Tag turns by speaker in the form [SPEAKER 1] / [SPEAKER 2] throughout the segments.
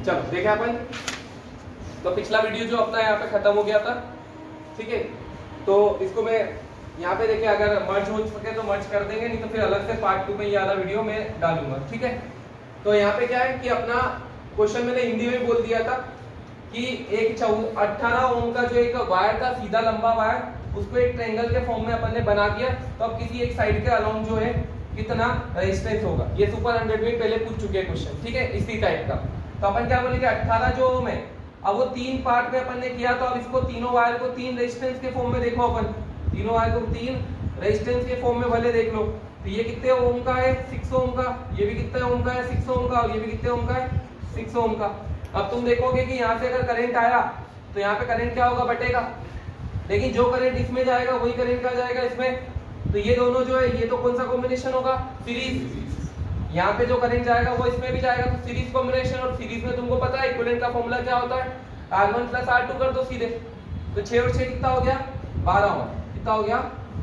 [SPEAKER 1] चलो देखा अपन, तो पिछला वीडियो जो अपना यहाँ पे खत्म हो गया था, ठीक है। तो इसको मैं यहाँ पे देखिए अगर मर्ज हो सके तो मर्ज कर देंगे, नहीं तो फिर अलग से पार्ट 2 में ये वाला वीडियो मैं डालूंगा, ठीक है। तो यहाँ पे क्या है कि अपना क्वेश्चन मैंने हिंदी में बोल दिया था कि एक 18 ओम का जो एक वायर था, सीधा लंबा वायर, उसको एक ट्रायंगल के फॉर्म में अपन ने बना दिया। तो अब किसी एक साइड के अलोंग जो है कितना रेजिस्टेंस होगा, ये सुपर 100 में पहले पूछ चुके हैं क्वेश्चन, ठीक है, इसी टाइप का। तो अपन क्या बोलेंगे 18 जो ओम है, अब वो 3 पार्ट में अपन ने किया, तो अब इसको तीनों वायर को 3 रेजिस्टेंस के फॉर्म में देखो अपन, तीनों वायर को 3 रेजिस्टेंस के फॉर्म में भले देख लो। तो ये कितने ओम का है 6 ओम का, ये भी कितने ओम का है 6 ओम का, और ये भी कितने ओम का है 6 ओम का। अब तुम देखोगे कि यहाँ से अगर करंट आया तो यहाँ पे करंट क्या होगा, बटेगा, लेकिन जो करंट इसमें जाएगा वही करंट क्या जाएगा इसमें। तो ये दोनों जो है, ये तो कौन सा कॉम्बिनेशन होगा, सीरीज। यहाँ पे जो करंट जाएगा वो इसमें भी जाएगा, तो सीरीज कॉम्बिनेशन। और सीरीज में तुमको पता है इक्विवेलेंट का फॉर्मूला क्या होता है, R1 + R2 कर दो सीधे। तो 6 और 6 कितना हो गया 12 ओम, कितना हो गया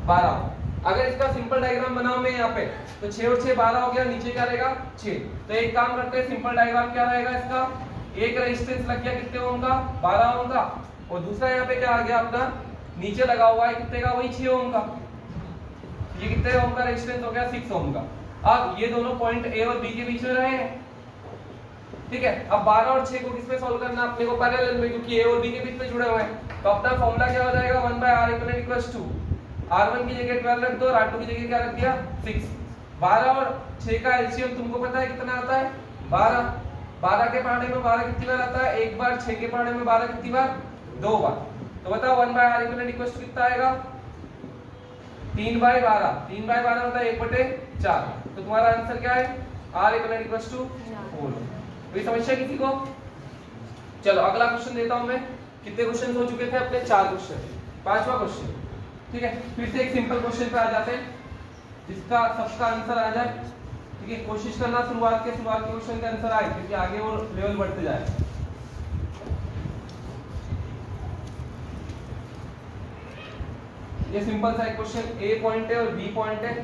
[SPEAKER 1] 12 ओम। अगर इसका सिंपल डायग्राम बनाऊं मैं यहाँ पे, तो 6 और 6 12 हो गया, नीचे क्या रहेगा 6। तो एक काम करते हैं, सिंपल डायग्राम क्या रहेगा इसका, एक रेजिस्टेंस लग गया कितने ओम का 12 ओम का, और दूसरा यहाँ पे क्या आ गया अपना नीचे लगा हुआ है कितने का, वही 6 ओम का। ये कितने ओम का रेजिस्टेंस हो गया 6 ओम का। अब ये दोनों पॉइंट ए और बी के बीच में रहे हैं, ठीक है। अब 12 और 6 को किसमें सॉल्व करना, अपने को पैरेलल में, क्योंकि ए और बी के बीच में जुड़े हुए हैं। तो अपना फॉर्मूला क्या हो जाएगा 1/R = R1 की जगह 12 रख दो और R2 की जगह क्या रख दिया 6। 12 और 6 का एलसीएम तुमको पता है कितना आता है 12। 12 के पहाड़े में 12 कितनी बार आता है, एक बार। 6 के पहाड़े में 12 कितनी बार, 2 बार। तो बताओ 1/R = कितना आएगा 3/12। 3/12 होता है 1/4। तो तुम्हारा आंसर क्या है R = 4। कोई समस्या किसी को? चलो अगला क्वेश्चन देता हूं मैं। कितने क्वेश्चन हो चुके थे अपने, 4 क्वेश्चन, 5वां क्वेश्चन, ठीक है। फिर से एक सिंपल क्वेश्चन पे आ जाते हैं जिसका सबका आंसर आ जाए, ठीक है। कोशिश करना शुरुआत के क्वेश्चन का आंसर आए, क्योंकि आगे वो लेवल बढ़ते जाए। ये सिंपल सा एक क्वेश्चन, ए पॉइंट है और बी पॉइंट है।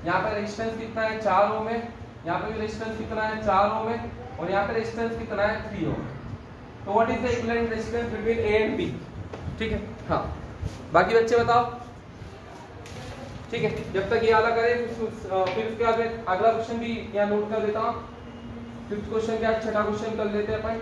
[SPEAKER 1] यहाँ पे रेजिस्टेंस कितना है 4 ओम है, यहाँ पे भी रेजिस्टेंस कितना है 4 ओम है, और यहाँ पे रेजिस्टेंस कितना है 3 ओम। तो what is the equivalent resistance between A and B, ठीक है। हाँ बाकी बच्चे बताओ, ठीक है। जब तक ये वाला करें फिर उसके बाद अगला क्वेश्चन भी यहाँ नोट कर देता हूँ। 5th क्वेश्चन के बाद 6ठा क्वेश्चन कर लेते हैं अपन।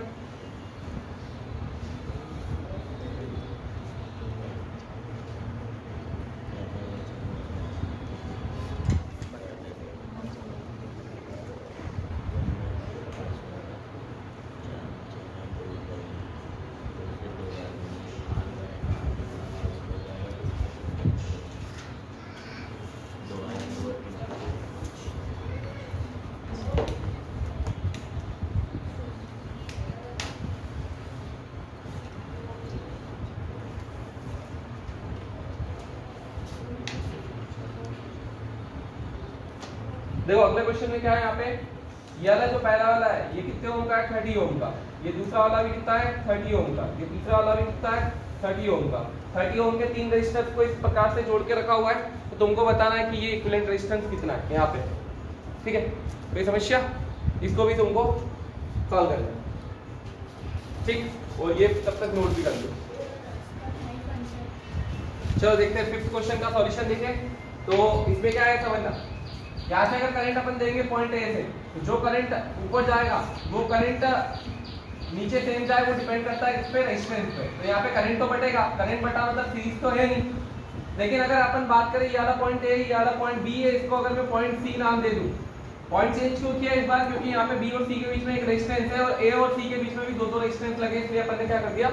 [SPEAKER 1] देखो अगले क्वेश्चन में क्या है, यहाँ पे ये वाला जो पहला वाला है ये कितने ओम का है 30 ओम का। ये दूसरा वाला भी कितना है 30 ओम का। ये तीसरा वाला भी कितना है 30 ओम का। 30 ओम के 3 रेजिस्टेंस को इस प्रकार से जोड़ के रखा हुआ है। तो तुमको बताना है कि ये इक्विवेलेंट रेजिस्टेंस कितना है यहाँ पे, ठीक है। कोई समस्या, इसको भी तुमको सॉल्व करना है, ठीक। और ये तब तक नोट भी कर लो। चलो देखते हैं 5th क्वेश्चन का सॉल्यूशन देखें। तो इसमें क्या है समझना, यहाँ से अगर करंट अपन देंगे पॉइंट ए से, तो जो करंट ऊपर जाएगा वो करंट नीचे सेम जाए, वो डिपेंड करता है किस पे, रेजिस्टेंस पे। तो यहाँ पे करंट तो बटेगा, करंट बटा मतलब सीरीज तो है नहीं। लेकिन अगर अपन बात करें ये वाला पॉइंट ए, ये वाला पॉइंट बी है, इसको अगर मैं पॉइंट सी नाम दे दूं। पॉइंट चेंज क्यों किया इस बार, क्योंकि यहाँ पे बी और सी के बीच में एक रेजिस्टेंस है और ए और सी के बीच में भी दो रेजिस्टेंस लगे, इसलिए अपन ने क्या कर दिया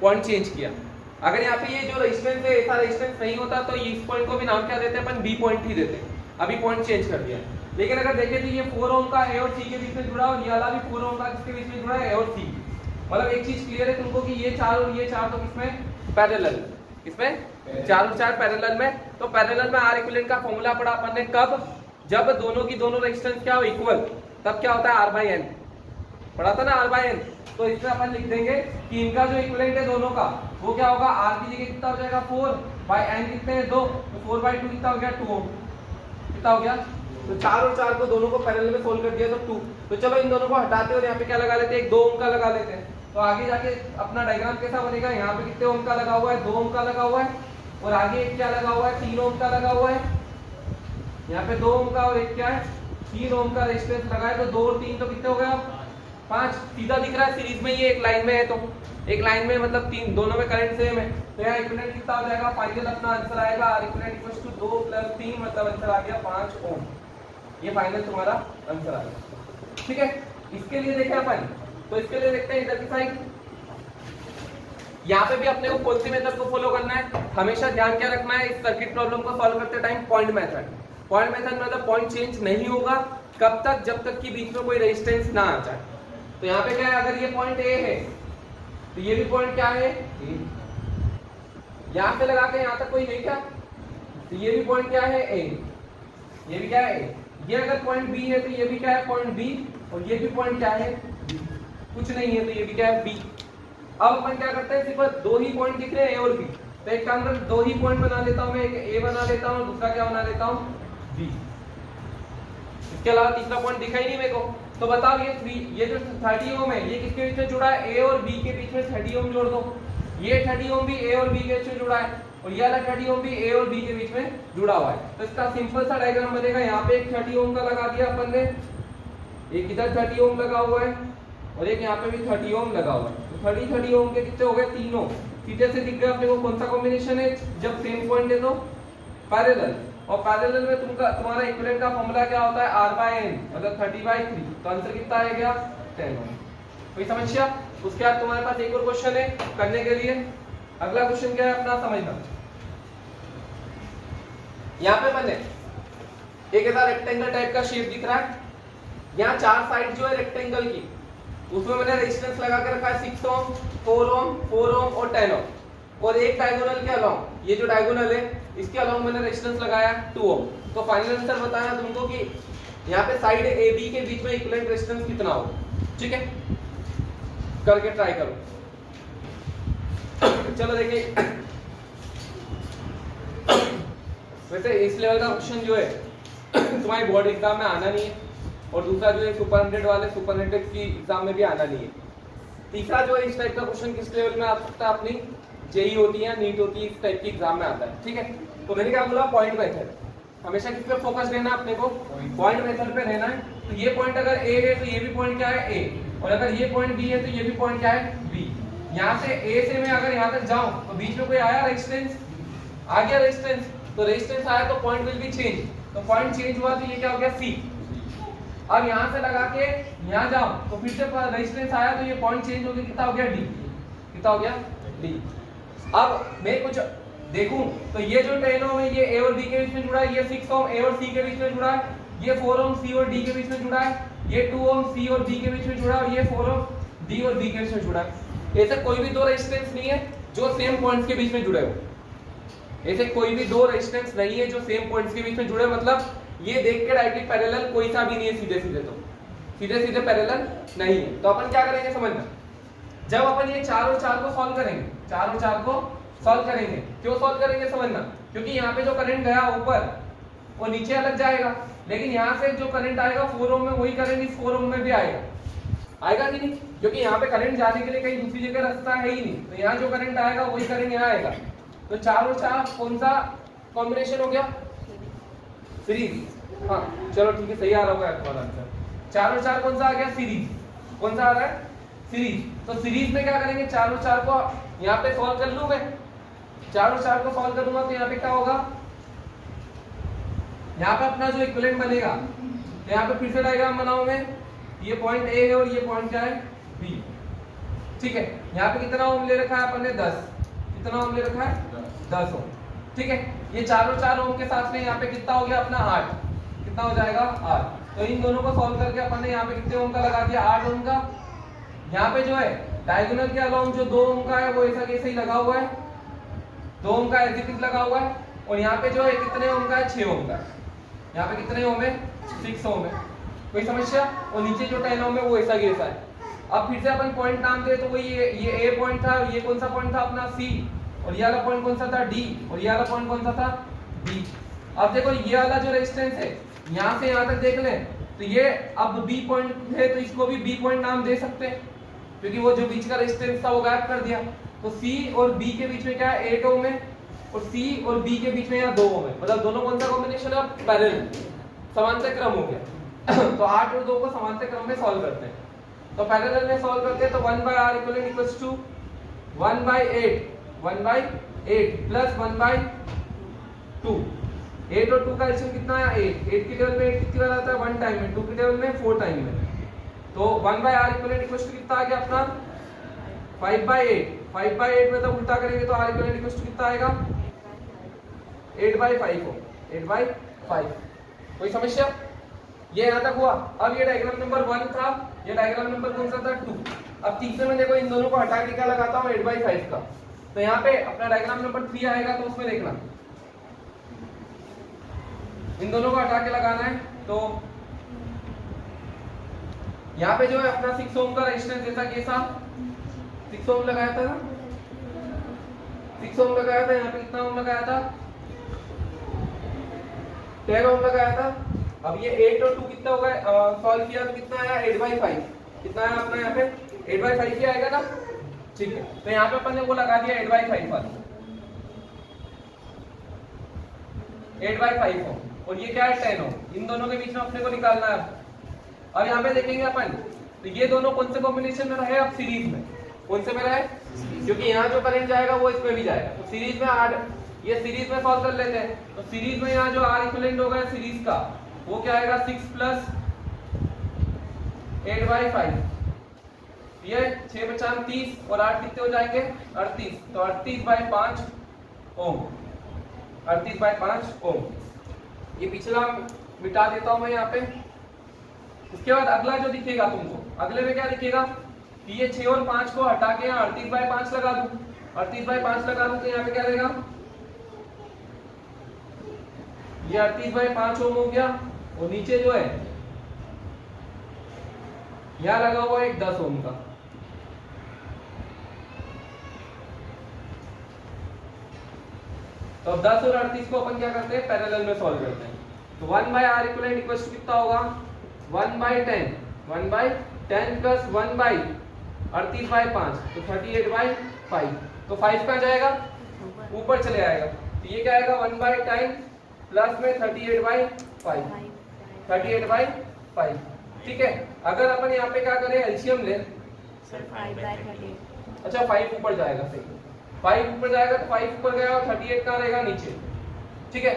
[SPEAKER 1] पॉइंट चेंज किया। अगर यहाँ पे ये जो रेजिस्टेंस है ऐसा रेजिस्टेंस नहीं होता तो इस पॉइंट को भी नाम क्या देते हैं अपन, बी पॉइंट ही देते हैं। अभी पॉइंट चेंज कर दिया। लेकिन अगर देखें तो ये 4 ओम का ए और सी के बीच में जुड़ा, और ये वाला भी 4 ओम का किसके बीच में जुड़ा है, ए और सी। मतलब एक चीज क्लियर है तुमको कि ये 4 और ये 4 तो किसमें पैरेलल, किसमें 4 और 4 पैरेलल में। तो पैरेलल में आर इक्विवेलेंट का फॉर्मूला पढ़ा अपन ने कब, जब दोनों की दोनों रेजिस्टेंस क्या हो इक्वल, तब क्या होता है R/N, पढ़ा था ना R/N। तो इसमें अपन लिख देंगे कि इनका जो इक्विवेलेंट है दोनों का वो क्या होगा, R की जगह कितना हो जाएगा 4/N कितने हैं 2, तो 4/2 कितना हो गया 2 ओम, कितना हो गया तो 4 और 4 को दोनों को पैरेलल में सोल्व कर दिया तो 2। तो चलो इन दोनों को हटाते और यहाँ पे क्या लगा लेते हैं, एक 2 ओम का लगा लेते हैं। तो आगे जाके अपना डायग्राम कैसा बनेगा, यहाँ पे कितने ओम का लगा हुआ है, 2 ओम का लगा हुआ है, और आगे एक क्या लगा हुआ है, 3 ओम का लगा हुआ है। यहाँ पे 2 ओम का और एक क्या है, 3 ओम का रेजिस्टेंस लगा है। तो 2 और 3 तो कितने हो गए, 5। सीधा दिख रहा है सीरीज में, ये एक लाइन में है, तो एक लाइन में मतलब 3, दोनों में करंट सेम है। तो यहाँ इक्विवेलेंट कितना हो जाएगा, फाइनल अपना आंसर आएगा R इक्विवेलेंट इक्वल्स टू 2 + 3, मतलब आंसर आ गया 5 ओम। ये फाइनल तुम्हारा आंसर आएगा। ठीक है, इसके लिए देखें अपन, तो इसके लिए देखते हैं इधर की साइड। यहाँ पे भी अपने को कौन सी मेथड को फॉलो करना है, हमेशा ध्यान क्या रखना है इस सर्किट प्रॉब्लम को सॉल्व करते time, point method. Point method मतलब पॉइंट चेंज नहीं होगा कब तक, जब तक कि बीच में कोई रेजिस्टेंस ना आ जाए। तो यहाँ पे क्या है, अगर ये पॉइंट ए है तो ये भी पॉइंट क्या है, यहाँ पे लगा के यहाँ तक कोई नहीं क्या, तो ये भी पॉइंट क्या है, ए, ये भी क्या है, ये अगर पॉइंट बी है तो ये भी क्या है, पॉइंट बी, और ये भी पॉइंट क्या है, कुछ नहीं है तो ये भी क्या है, बी। अब अपन क्या करते हैं, सिर्फ 2 ही पॉइंट दिख रहे हैं, ए और बी। तो एक काम कर, 2 ही पॉइंट बना लेता हूं मैं, एक ए बना लेता हूं, दूसरा क्या बना लेता हूं, बी। इसके अलावा तीसरा पॉइंट दिखा ही नहीं मेरे को। तो बताओ ये जो 30 ओम है, ये किसके बीच में जुड़ा है, ए और बी के बीच में 30 ओम जोड़ दो। ये 30 ओम भी ए और बी के बीच में जुड़ा है, और ये वाला 30 ओम भी ए और बी के बीच में जुड़ा हुआ है। तो इसका सिंपल सा डायग्राम बनेगा, यहाँ पे एक 30 ओम का लगा दिया अपन ने, एक इधर 30 ओम लगा हुआ है, और एक यहाँ पे भी 30 ओम लगा हुआ है। तो 30 ओम के कितने हो गए, 3 ओम। सीधे से दिख गया अपने को कौन सा कॉम्बिनेशन है, जब सेम पॉइंट है तो पैरेलल, और पैरेलल में तुम्हारा इक्विवेलेंट का फॉर्मूला क्या होता है, R/N, मतलब 30/3। तो आंसर कितना आ गया, 10 ओम। कोई समस्या? उसके बाद तुम्हारे पास एक और क्वेश्चन है करने के लिए। अगला क्वेश्चन क्या है अपना, समझना। यहाँ पे मैंने एक ऐसा रेक्टेंगल टाइप का शेप दिख रहा है, यहाँ 4 साइड जो है रेक्टेंगल की, उसमें मैंने रेजिस्टेंस लगा के रखा है 6 ओम, 4 ओम, 4 ओम और 10 ओम, और एक डायगोनल के अलाउंग, ये जो डायगोनल है इसके अलाउंग मैंने रेजिस्टेंस लगाया 2 ओम। तो फाइनल आंसर बताना तुमको कि यहाँ पे साइड ए बी के बीच में इक्विवेलेंट रेजिस्टेंस कितना होगा। ठीक है, करके ट्राई करो। चलो देखिए, वैसे इस लेवल का क्वेश्चन जो है तुम्हारे बोर्ड एग्जाम में आना नहीं है, और दूसरा जो है सुपर 100 वाले सुपर 100 की एग्जाम में भी आना नहीं है। तीसरा जो है इस टाइप का क्वेश्चन किस लेवल में आ सकता है, अपनी जेई होती है, नीट होती है, इस टाइप की एग्जाम में आता है। ठीक है, तो मैंने क्या बोला, पॉइंट मेथड। हमेशा किस पे फोकस रहना है अपने को, पॉइंट मेथड पे रहना है। तो ये पॉइंट अगर ए है तो ये भी पॉइंट क्या है, ए, और अगर ये पॉइंट बी है तो ये भी पॉइंट क्या है, बी। यहाँ से ए से मैं अगर यहाँ तक जाऊं तो बीच में कोई आया रेजिस्टेंस, आ गया रेजिस्टेंस, तो रेजिस्टेंस आया तो पॉइंट विल बी चेंज, तो पॉइंट चेंज हुआ तो ये क्या हो गया, सी। अब यहाँ से लगा के यहाँ जाओ तो फिर से रेजिस्टेंस आया तो ये पॉइंट चेंज हो गया, कितना हो गया, डी। कितना हो गया, डी। अब मैं कुछ देखूं तो ये जो 10 ओम है ये ए और बी के बीच में जुड़ा है, ये 6 ओम ए और सी के बीच में जुड़ा है, ये 4 ओम सी और डी के बीच में जुड़ा है, ये 2 ओम सी और बी के बीच में जुड़ा है, और ये 4 ओम डी और बी के बीच में जुड़ा है। ऐसे कोई भी 2 रेजिस्टेंस नहीं है जो सेम पॉइंट्स के बीच में जुड़े हो, ऐसे कोई भी 2 रेजिस्टेंस नहीं है जो सेम पॉइंट्स के बीच में जुड़े, मतलब ये देख के डायरेक्टली पैरेलल कोई सा भी नहीं है, सीधे सीधे तो सीधे सीधे पैरेलल नहीं है। तो अपन क्या करेंगे समझना, जब अपन ये 4 और 4 को सॉल्व करेंगे, 4 और 4 को सॉल्व करेंगे, क्यों सॉल्व करेंगे समझना, क्योंकि यहाँ पे जो करंट गया ऊपर वो नीचे अलग जाएगा, लेकिन यहाँ से जो करंट आएगा 4 ओम में वही करंट इस 4 ओम में भी आएगा, आएगा कि नहीं, क्योंकि यहाँ पे करंट जाने के लिए कहीं दूसरी जगह रास्ता है ही नहीं, तो यहाँ जो करंट आएगा वही करंट यहाँ आएगा। तो 4 और 4 कौन सा कॉम्बिनेशन हो गया, सीरीज। हाँ चलो ठीक है, सही आ रहा होगा तुम्हारा आंसर। 4 और 4 कौन सा आ गया, सीरीज। कौन सा आ रहा है, सीरीज। तो सीरीज में क्या करेंगे, 4 और 4 को यहाँ पे सॉल्व कर लूं मैं, 4 और 4 को सॉल्व करूंगा तो यहाँ पे क्या होगा, यहाँ पे अपना जो इक्विवेलेंट बनेगा, तो यहाँ पे फिर से डायग्राम बनाऊं मैं, ये पॉइंट ए है और ये पॉइंट क्या है, बी। ठीक है, यहाँ पे कितना ओम ले रखा है अपन ने, 10। कितना ओम ले रखा है, 10 ओम। ठीक है, ये 4 और 4 ओम के साथ में यहाँ पे कितना हो गया अपना 8, कितना हो जाएगा 8। तो इन दोनों को सॉल्व करके अपन ने यहाँ पे कितने ओम का लगा दिया, 8 ओम का। यहाँ पे जो है डायगोनल के अलाउंग जो 2 ओम का है वो ऐसा कैसे ही लगा हुआ है, 2 ओम का एज इट इज लगा हुआ है, और यहाँ पे जो है कितने ओम का है, 6 ओम का। यहाँ पे कितने ओम है, 6 ओम है। कोई समस्या, और नीचे जो 10 ओम है वो ऐसा कैसा है। अब फिर से अपन पॉइंट नाम दे तो वही ये ए पॉइंट था, ये कौन सा पॉइंट था अपना, सी, और ये वाला पॉइंट कौन सा था, डी, और ये वाला पॉइंट कौन सा था, बी। अब देखो ये वाला जो रेजिस्टेंस है यहाँ से यहाँ तक देख लें तो ये अब बी पॉइंट है तो इसको भी बी पॉइंट नाम दे सकते हैं क्योंकि वो जो बीच का रेजिस्टेंस था वो गायब कर दिया। तो सी और बी के बीच में क्या है 8 ओम है और सी और बी के बीच में यहाँ 2 ओम है, मतलब दोनों कौन सा कॉम्बिनेशन है पैरेलल, समांतर क्रम हो गया। तो 8 और 2 को समांतर क्रम में सॉल्व करते हैं। तो पैरेलल में सॉल्व करते हैं तो 1/r equivalent equals to 1/8 plus 1/2। 8 और 2 का एलसीएम कितना है 8। 8 की टेबल में 8 कितनी बार आता है 1 टाइम में, 2 की टेबल में 4 टाइम में। तो 1/r इक्विवेलेंट इक्वल्स टू कितना आ गया अपना 5/8। 5/8 में तो उल्टा करेंगे तो r इक्विवेलेंट इक्वल्स टू कितना आएगा 8/5 हो 8/5। कोई समस्या? ये यहां तक हुआ। अब ये डायग्राम नंबर 1 था, ये डायग्राम नंबर कौन सा था 2। अब तीसरे में देखो इन दोनों को हटा के क्या लगाता हूं 8/5 का। तो यहाँ पे अपना डायग्राम नंबर 3 आएगा तो उसमें देखना इन दोनों को हटा के लगाना है। तो यहाँ पे जो है अपना 6 ओम का रेजिस्टेंस जैसा कैसा 6 ओम लगाया था ना, 6 ओम लगाया था। यहाँ पे कितना ओम लगाया था 10 ओम लगाया था। अब ये 8 और 2 कितना होगा सॉल्व किया तो कितना आया 8/5। कितना आया अपना यहाँ पे 8/5 ही आएगा ना, ठीक है। तो यहाँ पे अपन ने वो लगा दिया 8/5 वाला 8/5 ओम और ये क्या है 10 ओम। इन दोनों के बीच में अपने को निकालना है। अब यहाँ पे देखेंगे अपन तो ये दोनों कौन से कॉम्बिनेशन में रहे अब सीरीज में, कौन से में रहे क्योंकि यहाँ जो करंट जाएगा वो इसमें भी जाएगा। तो सीरीज में ये सीरीज में सॉल्व कर लेते हैं। तो सीरीज में यहाँ जो R इक्विवेलेंट होगा सीरीज का वो क्या आएगा 6 प्लस 8/5। ये 6 × 5 = 30 और 8 कितने हो जाएंगे 38। तो 38/5 ओम 38/5 ओम। ये पिछला मिटा देता हूं मैं यहाँ पे। उसके बाद अगला जो दिखेगा तुमको, अगले में क्या दिखेगा कि ये 6 और 5 को हटा के यहाँ 38/5 लगा दूं। 38/5 लगा दूं तो यहाँ पे क्या रहेगा ये 38/5 ओम हो गया और नीचे जो है यहाँ लगा हुआ एक 10 ओम का। तो अब 10 और 38 को अपन क्या करते हैं पैरेलल में सॉल्व करते हैं। तो 1/r इक्विवेलेंट इक्वल्स टू कितना होगा 1/10 प्लस 1/38/5 तो 38/5। तो 5 कहाँ जाएगा ऊपर चले आएगा। तो ये क्या आएगा 1/10 प्लस में 38/5। ठीक है। अगर अपन यहाँ पे क्या करें एलसीएम ले
[SPEAKER 2] सर 5/38।
[SPEAKER 1] अच्छा 5 ऊपर जाएगा, सही 5 ऊपर जाएगा तो 5 ऊपर गया और 38 कहाँ रहेगा नीचे, ठीक है।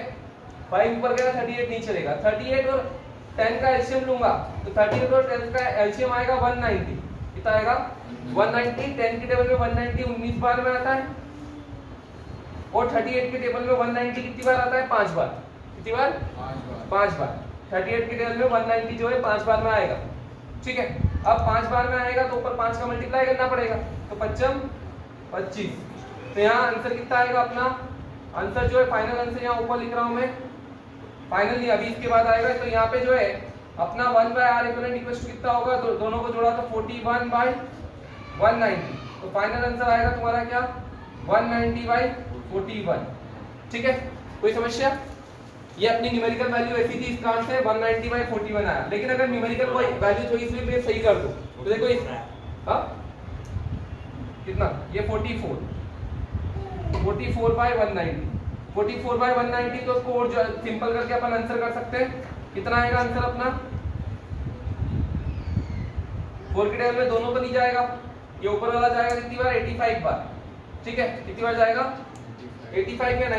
[SPEAKER 1] 5 ऊपर गया 38 नीचे रहेगा। 38 और 10 का एलसीएम लूंगा तो 38 और 10 का एलसीएम आएगा 190। कितना आएगा 190। 10 की टेबल में 190 19 बार में आता है और 38 की टेबल में 190 कितनी बार आता है 5 बार। कितनी बार 5 बार। 38 की टेबल में 190 जो है 5 बार में आएगा, ठीक है। अब 5 बार में आएगा तो ऊपर 5 का मल्टीप्लाई करना पड़ेगा तो 5 25। तो यहाँ आंसर कितना आएगा अपना आंसर जो है फाइनल आंसर यहाँ ऊपर लिख रहा हूं मैं, फाइनल नहीं अभी इसके बाद आएगा। तो यहाँ पे जो है अपना 1/r इक्विवेलेंट इक्वल्स टू कितना होगा दोनों को जोड़ा तो 41/190। तो फाइनल आंसर आएगा तुम्हारा क्या 190/41, ठीक है। कोई समस्या? ये अपनी न्यूमेरिकल वैल्यू ऐसी थी इस कारण से 190/41 आया। लेकिन अगर न्यूमेरिकल वैल्यू तो इसमें भी सही कर दो तो देखो इस कितना ये 44/190 44/190। तो उसको और जो सिंपल करके अपन आंसर कर सकते हैं। कितना आएगा आंसर अपना 4 की टेबल में दोनों तो नहीं जाएगा, ये ऊपर वाला जाएगा कितनी बार 85 बार, ठीक है। कितनी बार जाएगा 85 या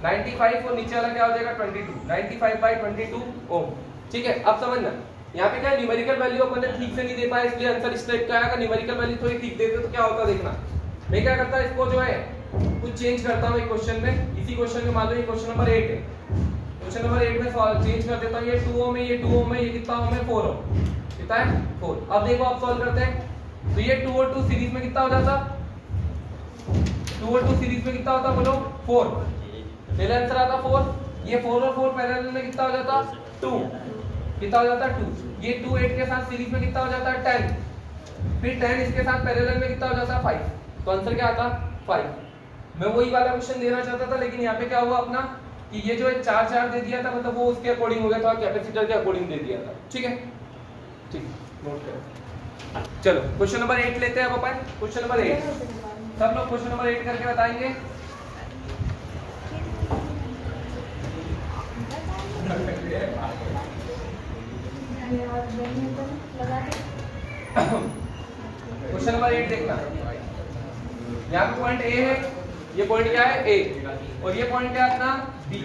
[SPEAKER 1] 95 और नीचे वाला क्या हो जाएगा 22 95/22 ओम, ठीक है। अब समझना यहाँ पे क्या न्यूमेरिकल वैल्यू अपन ने ठीक से नहीं दे पाया इसलिए आंसर इस टाइप का आएगा। न्यूमेरिकल वैल्यू थोड़ी ठीक देते तो क्या होता देखना। मैं क्या करता इसको जो है कुछ चेंज करता हूँ एक क्वेश्चन में। इसी क्वेश्चन में मान लो ये क्वेश्चन नंबर 8 है, क्वेश्चन नंबर 8 में सॉल्व चेंज कर देता हूँ। ये 2 ओम है, ये 2 ओम है, ये कितना ओम है 4 ओम। कितना है 4। अब देखो आप सॉल्व करते हैं तो ये 2 और 2 सीरीज में कितना हो जाता 2 और 2 सीरीज में कितना होता बोलो 4। पहले आंसर आता 4। ये 4 और 4 पैरेलल में कितना हो जाता 2। कितना हो जाता 2। ये 2 8 के साथ सीरीज में कितना हो जाता 10। फिर 10 इसके साथ पैरेलल में कितना हो जाता 5। तो आंसर क्या आता 5। मैं वही वाला क्वेश्चन देना चाहता था लेकिन यहाँ पे क्या हुआ अपना कि ये जो है 4 दे दिया था, मतलब वो उसके अकॉर्डिंग हो गया था, कैपेसिटर के अकॉर्डिंग दे दिया था। ठीक है, ठीक, नोट करो। चलो क्वेश्चन नंबर 8 लेते हैं अब अपन। क्वेश्चन नंबर 8 सब लोग क्वेश्चन नंबर 8 करके बताएंगे। क्वेश्चन नंबर 8 देखना, यहाँ पे पॉइंट ए है, ये पॉइंट क्या है ए, और ये पॉइंट क्या है अपना बी।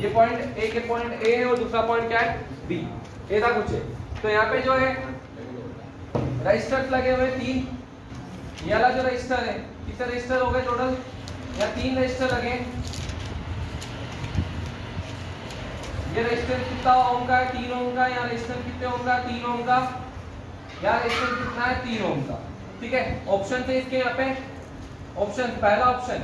[SPEAKER 1] ये पॉइंट ए के पॉइंट ए है और दूसरा पॉइंट क्या है बी, ऐसा कुछ है। तो यहाँ पे जो है रजिस्टर्स लगे हुए 3, ये वाला जो रजिस्टर है, कितने रजिस्टर हो गए टोटल, यहाँ 3 रजिस्टर लगे। ये रजिस्टर कितना ओम का है, 3 ओम का। यहाँ रजिस्टर कितने ओम का, 3 ओम का। यहाँ रजिस्टर कितना है, 3 ओम का। ठीक है, ऑप्शन थे इसके यहाँ पे, ऑप्शन पहला ऑप्शन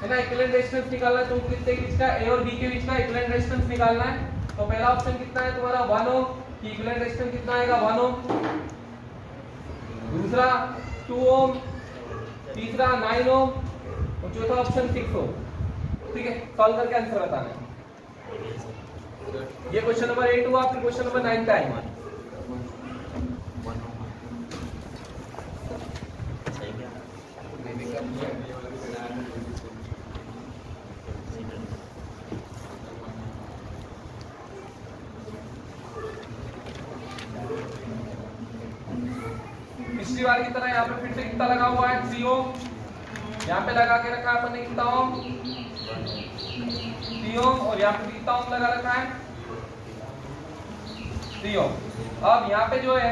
[SPEAKER 1] है ना, इक्विवेलेंट रेजिस्टेंस निकालना है तुमको कितने के बीच का, ए और बी के बीच का इक्विवेलेंट रेजिस्टेंस निकालना है। तो पहला ऑप्शन कितना है तुम्हारा 1 ओम, कि इक्विवेलेंट रेजिस्टेंस कितना आएगा 1 ओम। दूसरा 2 ओम, तीसरा 9 ओम और चौथा ऑप्शन 6 ओम। ठीक है, सॉल्व करके आंसर बताना है। ये क्वेश्चन नंबर 8 हुआ, फिर क्वेश्चन नंबर 9 पे आएंगे। पिछली बार की तरह यहाँ पे फिर से कितना लगा हुआ है 3 ओम, यहाँ पे लगा के रखा है अपन ने कितना ओम 3 ओम, और यहाँ पे कितना ओम लगा रखा है 3 ओम। अब यहाँ पे जो है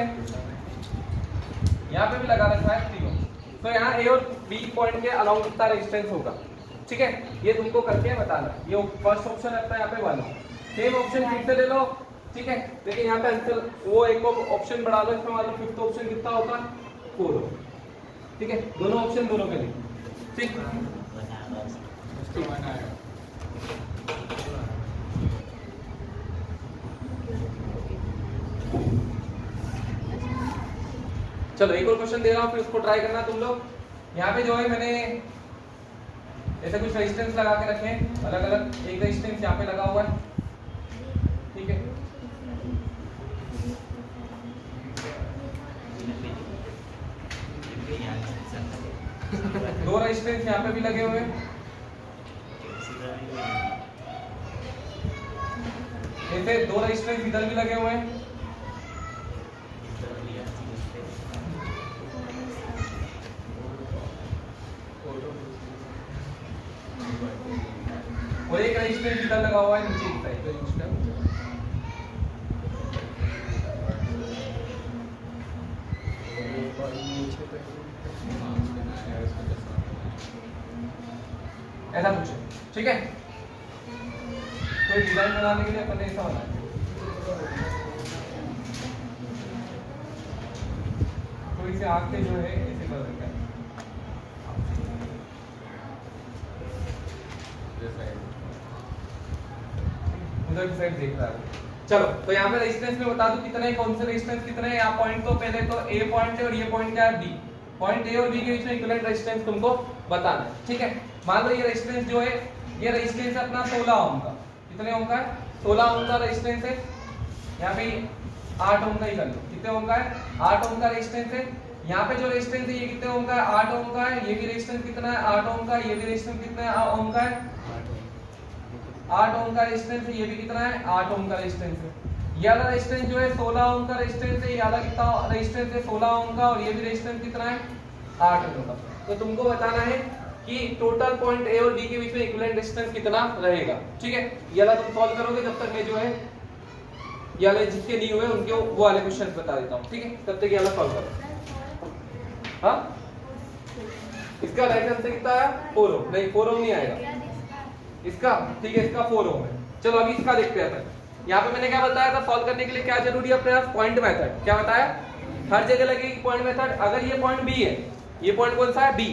[SPEAKER 1] यहाँ पे भी लगा रखा है 3 ओम। तो यहाँ ए और बी पॉइंट के अलाउंग कितना रेजिस्टेंस होगा। ठीक है, ये तुमको करके बताना। ये फर्स्ट ऑप्शन है अपना यहाँ पे 1 ओम। सेम ऑप्शन फिर से ले लो। ठीक है, लेकिन यहाँ पे आंसर वो एक ऑप्शन बढ़ा लो, इसमें मतलब फिफ्थ ऑप्शन कितना होगा 4 ओम। ठीक है, दोनों ऑप्शन दोनों के लिए। ठीक, चलो एक और क्वेश्चन दे रहा हूँ, फिर उसको ट्राई करना तुम लोग। यहाँ पे जो है मैंने ऐसे कुछ रेजिस्टेंस लगा के रखे हैं अलग अलग। एक रेजिस्टेंस यहाँ पे लगा हुआ है, ठीक है, दो रेजिस्टेंस यहाँ पे भी लगे हुए हैं, ऐसे 2 रेजिस्टेंस इधर भी लगे हुए हैं, और एक रेजिस्टेंस इधर लगा हुआ है नीचे की साइड। ऐसा कुछ है। ठीक है, कोई डिजाइन बनाने के लिए अपन ने ऐसा बनाया, तो इसे आंखें जो है ऐसे कर रखा है, उधर की साइड देख रहा है। चलो तो यहाँ पे रेजिस्टेंस में बता दूं कितने, कौन से रेजिस्टेंस कितने हैं। यहाँ पॉइंट तो पहले तो ए पॉइंट है और ये पॉइंट क्या है बी। पॉइंट ए और बी के बीच में इक्विवेलेंट रेजिस्टेंस तुमको बताना है। ठीक है, मान लो ये रेजिस्टेंस जो है, ये रेजिस्टेंस है अपना 16 ओम का। कितने ओम का है, 16 ओम का रेजिस्टेंस है। यहाँ पे 8 ओम का ही कर लो, कितने ओम का है 8 ओम का रेजिस्टेंस है। यहाँ पे जो रेजिस्टेंस है ये कितने ओम का है 8 ओम का है। ये भी रेजिस्टेंस कितना है 8 ओम का, ये भी रेजिस्टेंस कितना है ओम का है 8 ओम का रेजिस्टेंस है। ये भी कितना है 8 ओम का रेजिस्टेंस है। ये वाला रेजिस्टेंस जो है 16 ओम का रेजिस्टेंस है। ये वाला कितना रेजिस्टेंस है 16 ओम का, और ये भी रेजिस्टेंस कितना है 8 ओम का। तो तुमको बताना है कि टोटल पॉइंट ए और बी के बीच में इक्विवेलेंट रेजिस्टेंस कितना रहेगा। ठीक है, ये वाला तुम सॉल्व करोगे, जब तक मैं जो है ये वाले जिसके नहीं हुए उनके वो वाले क्वेश्चन बता देता हूँ। ठीक है, तब तक ये वाला सॉल्व करो। हाँ, इसका राइट आंसर कितना है 4 ओम। नहीं 4 ओम नहीं आएगा इसका। ठीक है, इसका 4 ओम है। चलो अभी इसका देखते हैं। यहाँ पे मैंने क्या बताया था, सॉल्व करने के लिए क्या जरूरी है अपने पास, पॉइंट मेथड। क्या बताया, हर जगह लगेगी पॉइंट मेथड। अगर ये पॉइंट बी है, ये पॉइंट कौन सा है बी,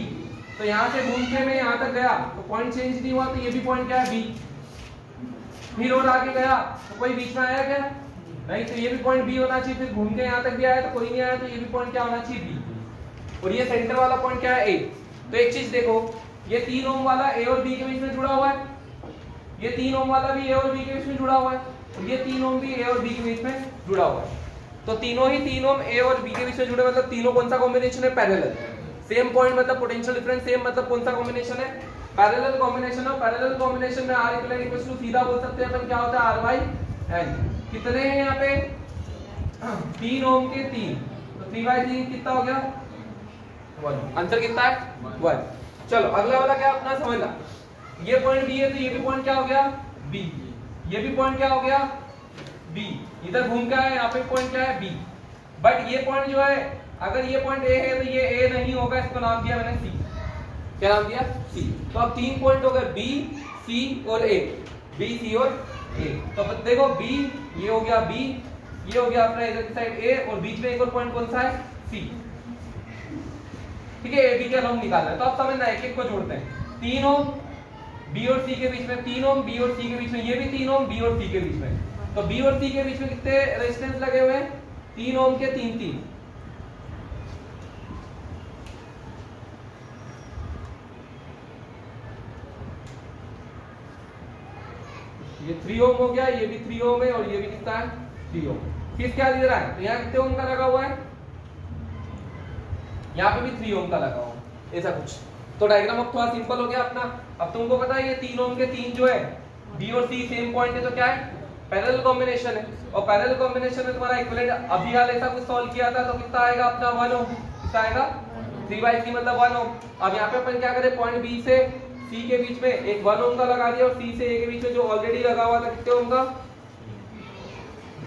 [SPEAKER 1] तो यहाँ से घूम के मैं यहाँ तक गया तो पॉइंट चेंज नहीं हुआ, तो ये भी पॉइंट क्या है बी। फिर और आगे गया तो कोई बीच में आया क्या, नहीं, तो ये भी पॉइंट बी होना चाहिए। फिर घूम के यहाँ तक भी आया तो कोई नहीं आया, तो ये भी पॉइंट क्या होना चाहिए बी। और ये सेंटर वाला पॉइंट क्या है ए। तो एक चीज देखो, ये 3 ओम वाला ए और बी के बीच में जुड़ा हुआ है, ये 3 ओम वाला भी ए और बी के बीच में जुड़ा हुआ है, और ये 3 ओम भी ए और बी के बीच में जुड़ा हुआ है। तो तीनों ही 3 ओम ए और बी के बीच में जुड़े, मतलब तीनों कौन सा कॉम्बिनेशन है? पैरेलल। सेम पॉइंट मतलब पोटेंशियल डिफरेंस सेम, मतलब कौन सा कॉम्बिनेशन है? Parallel combination. और पैरेलल कॉम्बिनेशन में आर इक्वल इक्वल टू सीधा बोल सकते हैं अपन क्या होता है? R by N. कितने हैं यहाँ पे? 3 ओम के 3, तो 3/3 कितना हो गया? 1। आंसर कितना है? 1। चलो अगला वाला क्या अपना समझना, ये पॉइंट बी है तो ये भी पॉइंट क्या हो गया? बी। ये भी पॉइंट क्या हो गया? बी। इधर घूम का है, यहाँ पे पॉइंट क्या है? बी। बट ये पॉइंट जो है, अगर ये पॉइंट ए है तो ये ए नहीं होगा, इसको नाम दिया मैंने सी। क्या नाम दिया? सी। तो अब 3 पॉइंट हो गए, बी, सी और ए। बी, सी और ए। तो देखो बी, ये हो गया बी, ये हो गया अपना इधर की साइड ए, और बीच में एक और पॉइंट कौन सा है? सी। ठीक है, ए बी के अलाउंग निकालना है। तो अब समझना है, एक को जोड़ते हैं। 3 ओम बी और सी के बीच में, 3 ओम बी और सी के बीच में, ये भी 3 ओम बी और सी के बीच में। तो बी और सी के बीच में कितने रेजिस्टेंस लगे हुए हैं? 3 ओम के 3। ये 3 ओम हो गया, ये भी 3 ओम है, और ये भी कितना है? 3 ओम। किस क्या दे रहा है? तो यहाँ कितने ओम का लगा हुआ है? यहाँ पे भी 3 ओम का लगा हुआ है, ऐसा कुछ। तो डायग्राम अब थोड़ा सिंपल हो गया अपना। अब तुमको पता है ये 3 ओम के 3 जो है, बी और सी सेम पॉइंट है, तो क्या है? पैरेलल कॉम्बिनेशन है। और पैरेलल कॉम्बिनेशन में तुम्हारा इक्विवेलेंट अभी हाल ऐसा कुछ सॉल्व किया था, तो कितना आएगा अपना? 1 ओम। कितना आएगा? 3/3 मतलब 1 ओम। अब यहाँ पे अपन क्या करें? पॉइंट बी से सी के बीच में एक 1 ओम का लगा दिया, और सी से ए के बीच में जो ऑलरेडी लगा हुआ था कितने ओम का?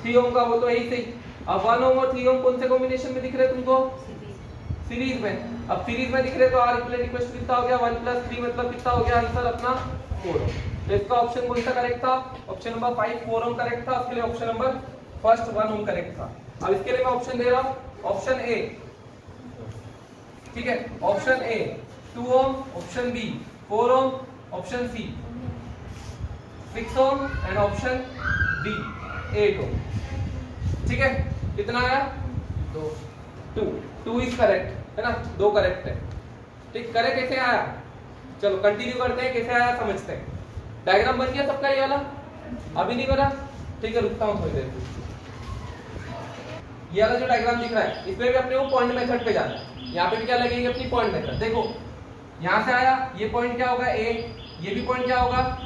[SPEAKER 1] 3 ओम का। वो तो यही सही। अब 1 ओम और 3 ओम कौन से कॉम्बिनेशन में दिख रहे हैं तुमको? सीरीज में। अब सीरीज में दिख रहे तो आर इक्वल इक्वल कितना हो गया? 1 + 3 मतलब कितना हो गया आंसर अपना? 4। तो इसका ऑप्शन कौन सा करेक्ट था? ऑप्शन नंबर 5 4 ओम करेक्ट था। उसके लिए ऑप्शन नंबर फर्स्ट 1 ओम करेक्ट था। अब इसके लिए मैं ऑप्शन दे रहा हूं, ऑप्शन ए, ठीक है, option A 2 ohm, option B 4 ohm, option C 6 ohm, and option D 8 ohm. ठीक है, कितना आया? 2 इज करेक्ट है ना, 2 करेक्ट है। ठीक, करे कैसे आया? चलो कंटिन्यू करते हैं, कैसे आया समझते हैं। डायग्राम बन गया सबका ये वाला? अभी नहीं बना? ठीक है, रुकता हूं थोड़ी देर। ये वाला जो डायग्राम दिख रहा है, इसमें भी अपने को पॉइंट मेथड पे जाना है। यहाँ पे भी क्या लगेगी? अपनी पॉइंट मेथड। देखो यहाँ से आया, ये पॉइंट क्या होगा? ए। ये भी पॉइंट क्या होगा?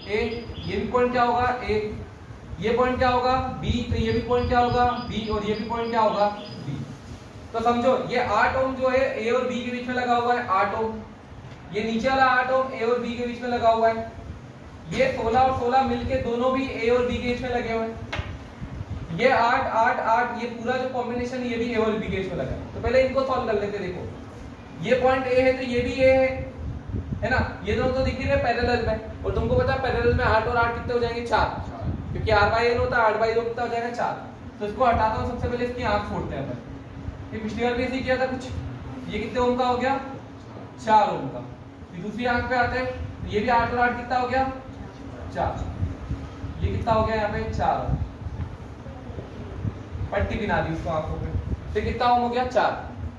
[SPEAKER 1] ए। ये भी पॉइंट क्या होगा? ए। ये पॉइंट क्या होगा? बी। तो ये भी पॉइंट क्या होगा? बी। और ये भी पॉइंट क्या होगा? बी। तो समझो ये 8 ओम जो है ए और बी के बीच में लगा हुआ है, 8 ओम। ये नीचे वाला 8 ओम ए और बी के बीच में लगा हुआ है। ये 16 और 16 मिलके दोनों भी ए और बी के बीच में लगे हुए हैं। ये 8 8 8, ये पूरा जो कॉम्बिनेशन ये भी ए और बी के बीच में लगा है। तो पहले इनको सॉल्व कर लेते। देखो ये पॉइंट ए है तो ये भी ए है ना, ये दोनों तो दिख रहे हैं पैरेलल में। और तुमको पता है पैरेलल में 8 और 8 कितने हो जाएंगे? 4, क्योंकि r/n होता है, 8/2 कितना हो जाएगा? 4। तो इसको हटाता हूं, सबसे पहले इसकी आंख फोड़ते हैं अपन। ये पिछली बार भी ऐसे किया था कुछ। ये कितने ओम का हो गया? 4 ओम का। फिर दूसरी आंख पे आते हैं, तो ये भी 8 और 8 कितना हो गया? 4। ये कितना हो गया यहाँ पे? 4 ओम। पट्टी बिना दी उसको आंखों पे। फिर कितना ओम हो गया? 4।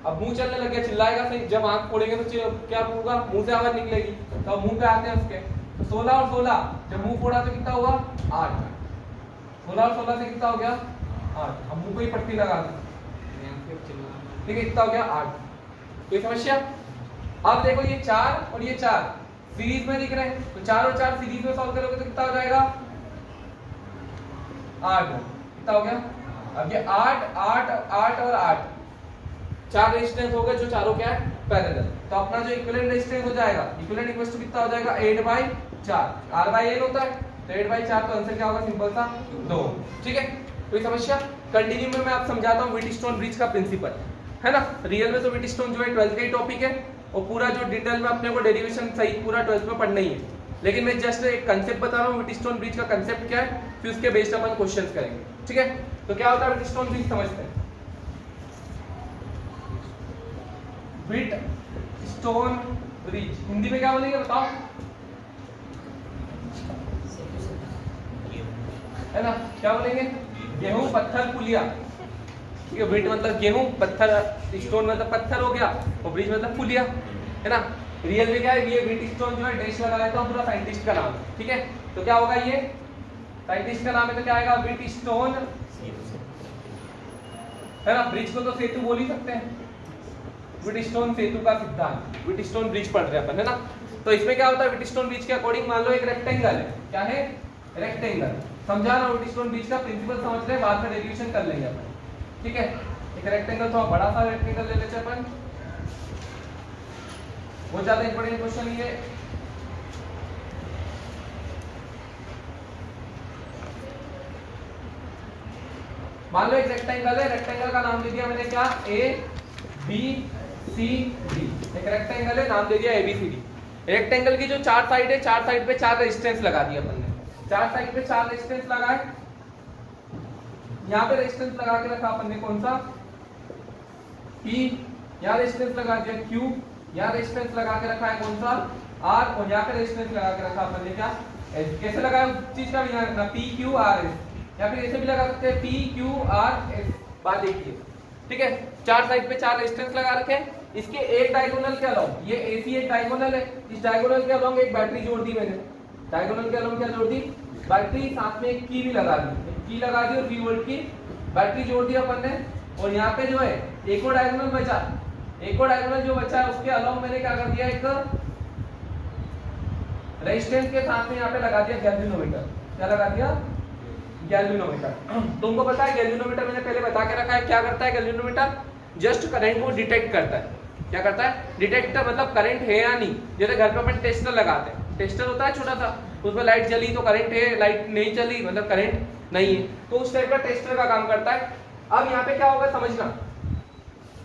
[SPEAKER 1] अब मुंह चलने लग गया, चिल्लाएगा सही। जब आंख फोड़ेंगे तो क्या होगा? मुंह से आवाज निकलेगी। तो अब मुंह पे आते हैं उसके, तो 16 और 16 जब मुंह फोड़ा तो कितना हुआ? 8। 16 और 16 से कितना हो गया? 8। अब मुंह पे ही पट्टी लगा दी, ठीक है, कितना हो गया? 8। कोई समस्या? अब देखो ये 4 और ये 4 सीरीज में दिख रहे हैं, तो 4 और 4 सीरीज में सॉल्व करोगे तो कितना हो जाएगा? 8। कितना हो गया? अब ये 8 8 8 और 8 4 रेजिस्टेंस हो गए, जो चारों क्या है? पैरेलल। तो अपना जो इक्विवेलेंट रेजिस्टेंस हो जाएगा, इक्विवेलेंट इक्वल्स टू कितना हो जाएगा? 8/4। r/n होता है, तो 8/4, तो आंसर क्या होगा? सिंपल सा 2। ठीक है, कोई समस्या? कंटिन्यू में मैं आप समझाता हूँ व्हीटस्टोन ब्रिज का प्रिंसिपल, है ना। रियल में तो व्हीटस्टोन जो है 12th का ही टॉपिक है, और पूरा जो डिटेल में अपने को डेरिवेशन सही पूरा 12th में पढ़ना ही है। लेकिन मैं जस्ट एक कंसेप्ट बता रहा हूँ, व्हीटस्टोन ब्रिज का कंसेप्ट क्या है, फिर उसके बेस्ड अपन क्वेश्चंस करेंगे। ठीक है, तो क्या होता है व्हीटस्टोन ब्रिज समझते हैं। व्हीटस्टोन ब्रिज हिंदी में क्या बोलेंगे बताओ, है ना, क्या बोलेंगे? गेहूं पत्थर पुलिया। ठीक है, व्हीट मतलब गेहूं, पत्थर, स्टोन मतलब पत्थर हो गया, और ब्रिज मतलब पुलिया, है ना। रियल में क्या है? ये व्हीटस्टोन जो है डैश लगाया था पूरा साइंटिस्ट का नाम, ठीक है। तो क्या होगा ये साइंटिस्ट का नाम है तो क्या आएगा व्हीटस्टोन, है ना। ब्रिज को तो सेतु बोल ही सकते हैं, व्हीटस्टोन सेतु का सिद्धांत, व्हीटस्टोन ब्रिज पढ़ रहे हैं अपन, है ना। तो इसमें क्या होता है व्हीटस्टोन ब्रिज के अकॉर्डिंग मान लो एक रेक्टेंगल है, क्या है रेक्टेंगल, समझा ना। व्हीटस्टोन ब्रिज का प्रिंसिपल समझ रहे, बाद में डेरिवेशन कर लेंगे अपन, ठीक है। एक रेक्टेंगल थोड़ा बड़ा सा रेक्टेंगल ले लेते हैं अपन, बहुत ज्यादा इंपॉर्टेंट क्वेश्चन ये। मान लो एक रेक्टेंगल है, रेक्टेंगल का नाम दे दिया मैंने क्या ए बी सी डी, एक रेक्टेंगल है नाम दे दिया A B C D. Rectangle की जो चार साइड है, चार साइड पे चार रेजिस्टेंस लगा दिया अपन ने, चार साइड पे चार रेजिस्टेंस लगाए। यहाँ पे रेजिस्टेंस लगा के रखा अपन ने कौन सा P, यहाँ रेजिस्टेंस लगा दिया Q, यहाँ रेजिस्टेंस लगा के रखा है कौन सा R, और यहाँ पे रेजिस्टेंस लगा के रखा अपन ने क्या S। कैसे लगाया उस चीज का भी ध्यान रखना, P Q R S, या फिर ऐसे भी लगा सकते हैं P Q R S। बात देखिए, ठीक है। चार साइड पे चार रेजिस्टेंस लगा रखे, इसके एक डायगोनल के अलॉन्ग, ये AC एक डायगोनल है, इस डायगोनल के अलॉन्ग एक बैटरी जोड़ दी मैंने, डायगोनल के अलॉन्ग क्या जोड़ दी बैटरी, साथ में एक की भी लगा दी, की लगा दी और 3 वोल्ट की बैटरी जोड़ दी अपन ने। और यहाँ पे जो है एक और डायगोनल बचा, एक और डायगोनल जो बचा है उसके अलॉन्ग मैंने क्या कर दिया एक रेजिस्टेंस के साथ में यहाँ पे लगा दिया गैल्वेनोमीटर, क्या लगा दिया गैल्वेनोमीटर। तुमको पता है गैल्वेनोमीटर मैंने पहले बता के रखा है, क्या करता है गैल्वेनोमीटर, जस्ट करंट को डिटेक्ट करता है। क्या करता है डिटेक्टर, मतलब करंट है या नहीं। जैसे घर पे अपन टेस्टर लगाते हैं, टेस्टर होता है छोटा सा, उसमें लाइट जली तो करंट है, लाइट नहीं चली मतलब करंट नहीं है, तो उस टाइप का टेस्टर का काम करता है। अब यहाँ पे क्या होगा समझना,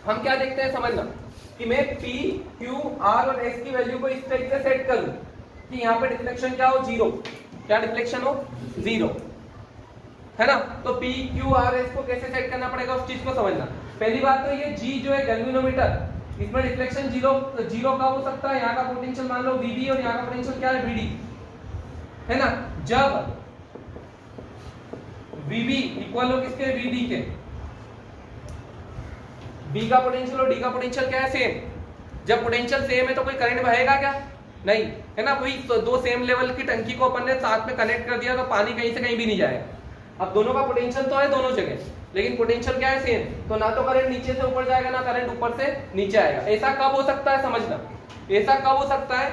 [SPEAKER 1] हम क्या देखते हैं समझना कि मैं P, Q, R और S की वैल्यू को इस टाइप से सेट करूं कि यहाँ पे डिफ्लेक्शन क्या हो 0, क्या डिफ्लेक्शन हो 0, है ना। तो P, Q, R, S को कैसे सेट करना पड़ेगा उस चीज को समझना। पहली बात तो ये G जो है गैल्वेनोमीटर, इसमें डिफ्लेक्शन 0 का हो सकता है। यहाँ का पोटेंशियल मान लो VB और यहाँ का पोटेंशियल क्या है VD, है ना। जब VB इक्वल हो किसके VD के, B का पोटेंशियल और D का पोटेंशियल क्या है सेम। जब पोटेंशियल सेम है तो कोई करंट बहेगा क्या, नहीं, है ना। कोई तो दो सेम लेवल की टंकी को अपन ने साथ में कनेक्ट कर दिया तो पानी कहीं से कहीं भी नहीं जाएगा। अब दोनों का पोटेंशियल तो है दोनों जगह, लेकिन पोटेंशियल क्या है सेम, तो ना तो करंट नीचे से ऊपर जाएगा ना करंट ऊपर से नीचे आएगा। ऐसा कब हो सकता है समझना, ऐसा कब हो सकता है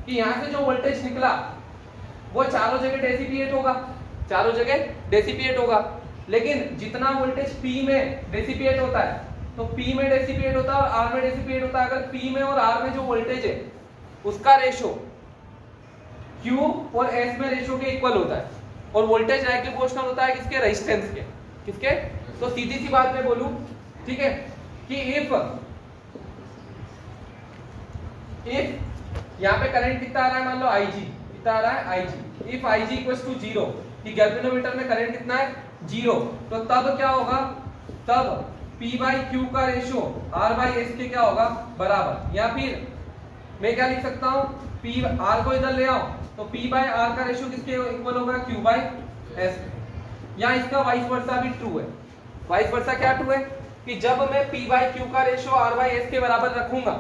[SPEAKER 1] कि यहाँ से जो वोल्टेज निकला वो चारों जगह डेसिपिएट होगा, चारों जगह डेसिपिएट होगा, लेकिन जितना वोल्टेज P में डेसिपिएट होता है तो P में डेसिपिएट होता है और R में डेसिपिएट होता है। अगर P में और R में जो वोल्टेज है उसका रेशो Q और S में रेशो के इक्वल होता है, और वोल्टेज डायरेक्टली प्रोपोर्शनल होता है किसके, रेजिस्टेंस के, किसके। तो सीधी सी बात मैं बोलूं, ठीक है, कि इफ यहाँ पे करंट कितना आ रहा है मान लो IG, कितना आ रहा है IG, if IG equals to 0, कि गैल्वेनोमीटर में करंट कितना है 0, तो तब क्या होगा, तब P by Q का रेशो R by S के क्या होगा बराबर, या फिर मैं क्या लिख सकता हूँ P R को इधर ले आओ तो P by R का रेशो किसके इक्वल होगा Q by S। यहाँ इसका वाइस वर्सा भी ट्रू है, वाइस वर्सा क्या ट्रू है कि जब मैं P by Q का रेशो R by S के बराबर रखूंगा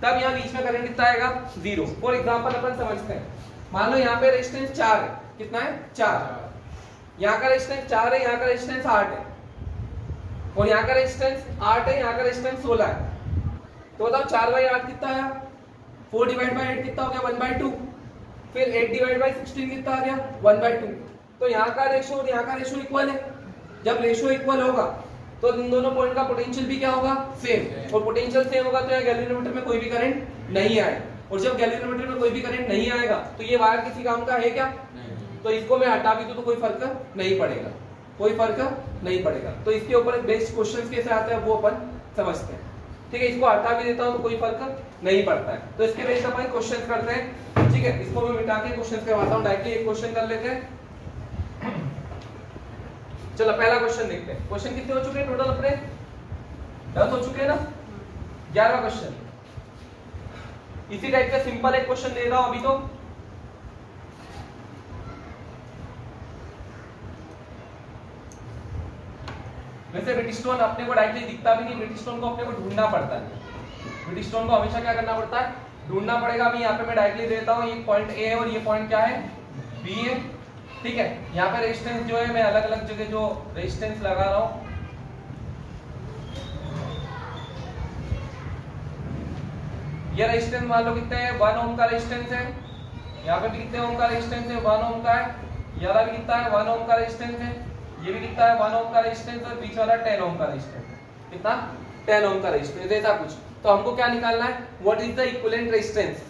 [SPEAKER 1] तब यहाँ बीच में करंट कितना आएगा 0। फॉर एग्जांपल अपन समझते हैं, मान लो यहाँ पे रेजिस्टेंस 4 है, कितना है 4, यहाँ का रेजिस्टेंस 4 है, यहाँ का रेजिस्टेंस 8 है, और यहाँ का रेजिस्टेंस 8 है, यहाँ का रेजिस्टेंस 16 है। तो बताओ 4 by 8 कितना आया, 4 डिवाइड बाय 8 कितना हो गया 1/2, फिर 8 डिवाइड बाय 16 कितना आ गया 1/2। तो यहाँ का रेशो और यहाँ का रेशो इक्वल है। जब रेशो इक्वल होगा तो इन दोनों पॉइंट का पोटेंशियल भी क्या होगा सेम, और पोटेंशियल सेम होगा तो यहाँ गैल्वेनोमीटर में कोई भी करंट नहीं आएगा। और जब गैल्वेनोमीटर में कोई भी करंट नहीं आएगा तो ये वायर किसी काम का है क्या, तो इसको मैं हटा भी दूं तो कोई फर्क नहीं पड़ेगा, कोई फर्क नहीं पड़ेगा। तो इसके ऊपर बेस्ड क्वेश्चंस कैसे आते हैं वो अपन समझते हैं, ठीक है। इसको हटा भी देता हूं तो कोई फर्क नहीं पड़ता है। तो इसके बेस्ड अपन क्वेश्चंस करते हैं, ठीक है। इसको मैं मिटा के क्वेश्चंस करवाता हूं, डायरेक्टली एक क्वेश्चन कर लेते हैं। चलो पहला क्वेश्चन देखते हैं। क्वेश्चन कितने हो चुके हैं टोटल अपने, 10 हो चुके हैं ना, 11वां क्वेश्चन। इसी टाइप का सिंपल एक क्वेश्चन दे रहा हूं अभी तो, वैसे व्हीटस्टोन अपने को डायरेक्टली दिखता भी नहीं, व्हीटस्टोन को अपने को ढूंढना पड़ता है। व्हीटस्टोन को हमेशा क्या करना पड़ता है, ढूंढना पड़ेगा। अभी यहाँ पे मैं डायरेक्टली देता हूँ, ये पॉइंट ए है और ये पॉइंट क्या है बी है, ठीक है। यहाँ पे रेजिस्टेंस जो है मैं अलग अलग जगह जो रेजिस्टेंस लगा रहा हूं, ये रेजिस्टेंस मान लो कितने है, 1 ओम का रेजिस्टेंस है। यहाँ पे भी कितने ओम का रेजिस्टेंस है, 1 ओम का है। ये वाला भी कितना है, 1 ओम का रेजिस्टेंस है। ये भी कितना है, 1 ओम का रेजिस्टेंस, और बीच वाला 10 ओम का रेजिस्टेंस है। कितना, 10 ओम का रेजिस्टेंस, ऐसा कुछ। तो हमको क्या निकालना है, what is the equivalent resistance,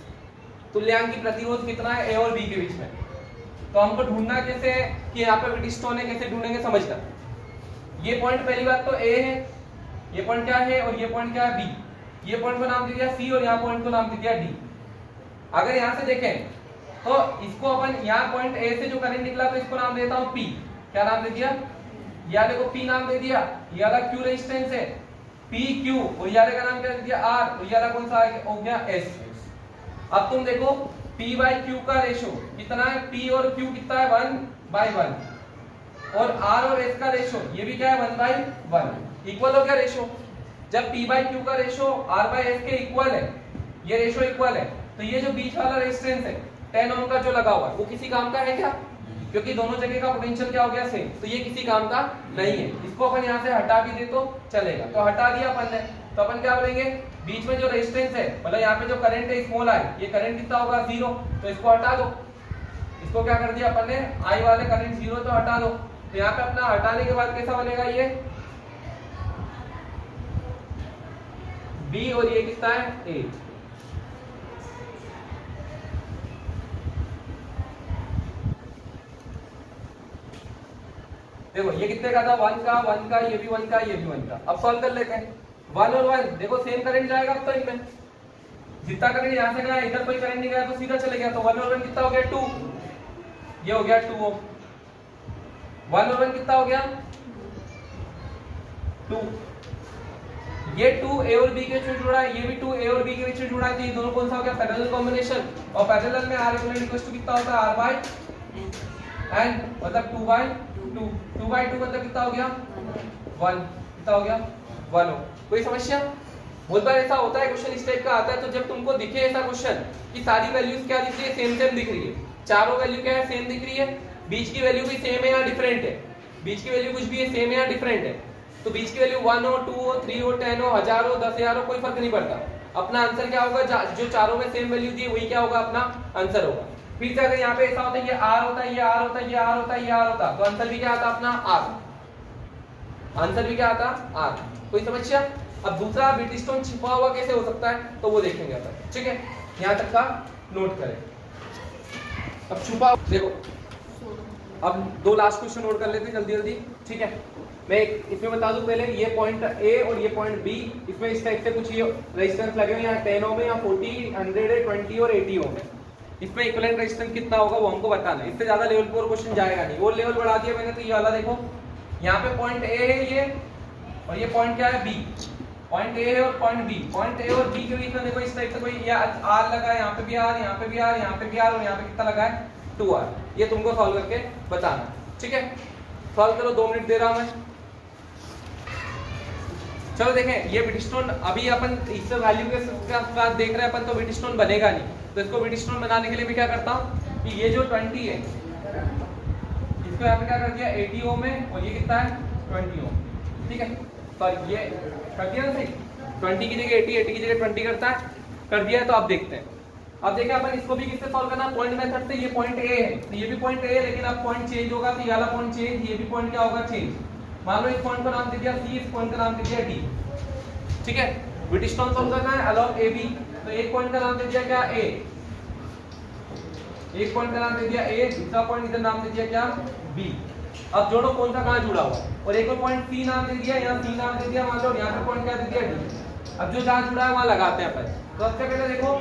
[SPEAKER 1] तुल्यांकी प्रतिरोध कितना है ए और बी के बीच में। तो हमको ढूंढना कैसे है कि यहाँ पे व्हीटस्टोन है, कैसे ढूंढेंगे समझना। ये पॉइंट पहली बात तो ए है, ये पॉइंट क्या है, और ये पॉइंट क्या है बी। ये पॉइंट को नाम दे दिया सी और यहाँ पॉइंट को नाम दे दिया डी। अगर यहाँ से देखें तो इसको अपन, यहाँ पॉइंट ए से जो करंट निकला तो इसको नाम देता हूँ पी। क्या नाम दे दिया, या देखो पी नाम दे दिया। ये वाला क्यू रेजिस्टेंस है, पी क्यू, और ये वाले का नाम क्या दे दिया आर, और ये वाला कौन सा हो गया एस। अब तुम देखो P बाई क्यू का रेशो कितना है, P और Q कितना है 1/1, और R और S का रेशो ये भी क्या है 1/1, इक्वल हो गया रेशो। जब P बाई क्यू का रेशो R बाई S के इक्वल है, ये रेशो इक्वल है, तो ये जो बीच वाला रेजिस्टेंस है 10 ओम का जो लगा हुआ है वो किसी काम का है क्या, क्योंकि दोनों जगह का पोटेंशियल क्या हो गया सेम, तो ये किसी काम का नहीं है। इसको अपन यहाँ से हटा भी दे तो चलेगा, तो हटा दिया अपन ने। तो अपन क्या बोलेंगे, बीच में जो रेजिस्टेंस है, मतलब यहाँ पे जो करंट है स्मॉल आई, ये करंट कितना होगा 0, तो इसको हटा दो। इसको क्या कर दिया अपन ने, आई वाले करंट 0 तो हटा दो। तो यहाँ पे अपना हटाने के बाद कैसा बनेगा, ये बी और ये कितना है ए। देखो ये कितने का था, 1 का, 1 का, ये भी 1 का, ये भी 1 का। अब सॉल्व कर लेते हैं। 1 और 1 देखो सेम करंट जाएगा अब तो इनमें, जितना करंट यहाँ से गया इधर कोई करंट नहीं गया तो सीधा चले गया। तो 1 और 1 कितना हो गया 2, ये हो गया 2 ओम। 1 और 1 कितना हो गया 2, ये 2 ए और बी के बीच में जुड़ा है, ये भी 2 ए और बी के बीच में जुड़ा है, तो ये दोनों कौन सा हो गया पैरेलल कॉम्बिनेशन। और पैरेलल में आर इक्वल टू कितना होता है, आर बाई एन, मतलब 2/2, 2/2 मतलब कितना हो गया 1, कितना हो गया 1 ओम। कोई समस्या, बहुत बार ऐसा होता है क्वेश्चन इस टाइप का आता है, तो जब तुमको दिखे ऐसा क्वेश्चन कि सारी वैल्यूज क्या दिख रही है, सेम सेम दिख रही है, चारों वैल्यू क्या है सेम दिख रही है, बीच की वैल्यू भी सेम है या डिफरेंट है, बीच की वैल्यू कुछ भी है सेम है या डिफरेंट है, तो बीच की वैल्यू 1 हो, 2 हो, 3 हो, 10 हो, 1000 हो, 10,000 हो, कोई फर्क नहीं पड़ता। अपना आंसर क्या होगा, जो चारों में सेम वैल्यू दी वही क्या होगा अपना आंसर होगा। फिर से अगर यहाँ पे ऐसा होता है ये आर होता है, ये आर होता है, ये आर होता है, ये आर होता, तो आंसर भी क्या आता अपना आर, आंसर भी क्या आता आर। कोई समस्या। अब दूसरा व्हीटस्टोन छिपा हुआ कैसे हो सकता है, तो वो देखेंगे अपन, ठीक है। यहाँ तक का नोट करें। अब छुपा देखो, अब 2 लास्ट क्वेश्चन नोट कर लेते हैं जल्दी जल्दी, ठीक है। मैं इसमें बता दूं पहले, ये पॉइंट ए और ये पॉइंट बी, इसमें इस टाइप से कुछ ये रेजिस्टेंस लगे हुए, यहाँ 10 ओम है, यहाँ 40, 100 है, 20 और 80 ओम है। इसमें इक्विवेलेंट रेजिस्टेंस कितना होगा वो हमको बताना है, इससे ज्यादा लेवल पर क्वेश्चन जाएगा नहीं। और लेवल बढ़ा दिया मैंने, तो ये वाला देखो, यहाँ पे पॉइंट ए है ये, और ये पॉइंट क्या है बी, पॉइंट ए है और पॉइंट बी, पॉइंट ए और बी के बीच में देखो इस टाइप से कोई आर लगा है, यहाँ पे भी आर, यहाँ पे भी आर, यहाँ पे भी आर, और यहाँ पे कितना लगा है 2r। ये तुमको सॉल्व करके बताना, ठीक है। सॉल्व करो, 2 मिनट दे रहा हूं मैं। चलो देखें, ये व्हीटस्टोन अभी अपन इस वैल्यू के साथ देख रहे हैं अपन, तो व्हीटस्टोन बनेगा नहीं। तो इसको व्हीटस्टोन बनाने के लिए मैं क्या करता हूँ कि ये जो 20 है इसको यहाँ पे क्या कर दिया 80 ओम है, और ये कितना है 20 ओम, ठीक है। सॉरी ये कर दिया ना सही, 20 की जगह 80, 80 की जगह 20 करता है, कर दिया है। तो अब देखते हैं, अब देखें अपन इसको भी किससे सॉल्व करना, पॉइंट मेथड से। ये पॉइंट ए है, तो ये भी पॉइंट ए है, लेकिन अब पॉइंट चेंज होगा, तो ये वाला पॉइंट चेंज, ये भी पॉइंट क्या होगा चेंज। मान लो इस पॉइंट का नाम दे दिया सी, इस पॉइंट का नाम दे दिया डी, ठीक है। व्हीटस्टोन सॉल्व करना है अलोंग ए बी, तो एक पॉइंट का नाम दे दिया क्या ए, एक पॉइंट का नाम दे दिया ए, दूसरा पॉइंट इधर नाम दे दिया क्या बी। अब जोड़ो कौन सा कहां जुड़ा हुआ है, और एक और पॉइंट सी नाम दे दिया, यहाँ सी नाम दे दिया, मान लो यहाँ पे पॉइंट क्या दे दिया डी। अब जो जहां जुड़ा है वहां लगाते हैं अपन। तो सबसे पहले देखो